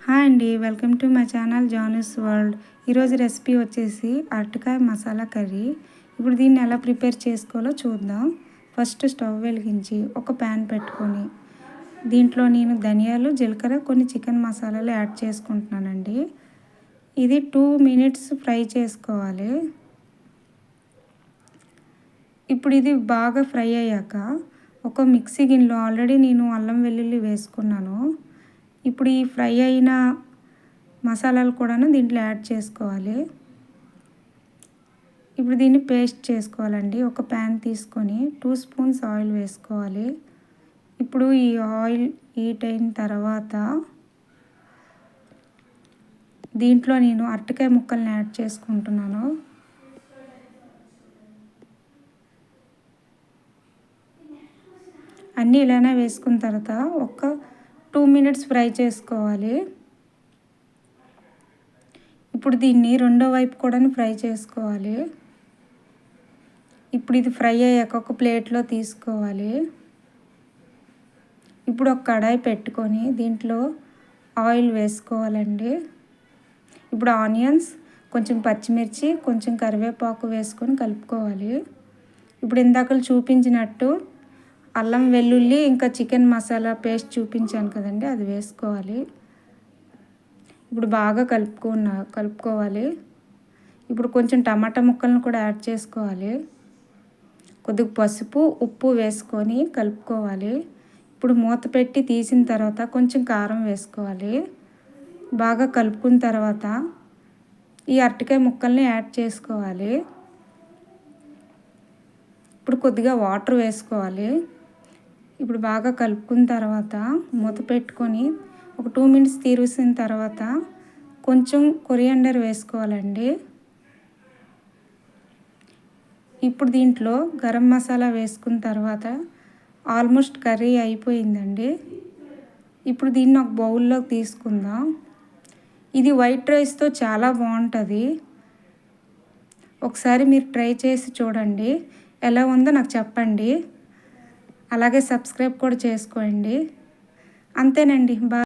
Hi అండి, welcome to my channel Janu's world. ఈరోజు recipe వచ్చేసి అరటికాయ మసాలా కర్రీ. ఇప్పుడు దీన్ని ఎలా ప్రిపేర్ చేసుకోవాలో చూద్దాం. ఫస్ట్ స్టవ్ వెలిగించి ఒక ప్యాన్ పెట్టుకొని దీంట్లో నేను ధనియాలు, జీలకర్ర, కొన్ని చికెన్ మసాలాలు యాడ్ చేసుకుంటున్నానండి. ఇది 2 minutes ఫ్రై చేసుకోవాలి. ఇప్పుడు ఇది బాగా ఫ్రై అయ్యాక ఒక మిక్సీ గిన్నెలో ఆల్రెడీ నేను అల్లం వెల్లుల్లి వేసుకున్నాను. ఇప్పుడు ఈ ఫ్రై అయిన మసాలాలు కూడా దీంట్లో యాడ్ చేసుకోవాలి. ఇప్పుడు దీన్ని పేస్ట్ చేసుకోవాలండి. ఒక ప్యాన్ తీసుకొని 2 spoons ఆయిల్ వేసుకోవాలి. ఇప్పుడు ఈ ఆయిల్ హీట్ అయిన తర్వాత దీంట్లో నేను అరటికాయ ముక్కల్ని యాడ్ చేసుకుంటున్నాను. అన్నీ ఇలానే వేసుకున్న తర్వాత ఒక 2 minutes ఫ్రై చేసుకోవాలి. ఇప్పుడు దీన్ని రెండో వైపు కూడా ఫ్రై చేసుకోవాలి. ఇప్పుడు ఇది ఫ్రై అయ్యాక ఒక ప్లేట్లో తీసుకోవాలి. ఇప్పుడు ఒక కడాయి పెట్టుకొని దీంట్లో ఆయిల్ వేసుకోవాలండి. ఇప్పుడు ఆనియన్స్, కొంచెం పచ్చిమిర్చి, కొంచెం కరివేపాకు వేసుకొని కలుపుకోవాలి. ఇప్పుడు ఇందాకలు చూపించినట్టు అల్లం వెల్లుల్లి ఇంకా చికెన్ మసాలా పేస్ట్ చూపించాను కదండి, అది వేసుకోవాలి. ఇప్పుడు బాగా కలుపుకోవాలి. ఇప్పుడు కొంచెం టమాటా ముక్కలను కూడా యాడ్ చేసుకోవాలి. కొద్దిగా పసుపు, ఉప్పు వేసుకొని కలుపుకోవాలి. ఇప్పుడు మూత పెట్టి తీసిన తర్వాత కొంచెం కారం వేసుకోవాలి. బాగా కలుపుకున్న తర్వాత ఈ అరటికాయ ముక్కల్ని యాడ్ చేసుకోవాలి. ఇప్పుడు కొద్దిగా వాటర్ వేసుకోవాలి. ఇప్పుడు బాగా కలుపుకున్న తర్వాత మూత పెట్టుకొని ఒక 2 minutes తీసిన తర్వాత కొంచెం కొరియాండర్ వేసుకోవాలండి. ఇప్పుడు దీంట్లో గరం మసాలా వేసుకున్న తర్వాత ఆల్మోస్ట్ కర్రీ అయిపోయిందండి. ఇప్పుడు దీన్ని ఒక బౌల్లోకి తీసుకుందాం. ఇది వైట్ రైస్తో చాలా బాగుంటుంది. ఒకసారి మీరు ట్రై చేసి చూడండి, ఎలా ఉందో నాకు చెప్పండి. అలాగే సబ్స్క్రైబ్ కూడా చేసుకోండి. అంతేనండి, బాయ్.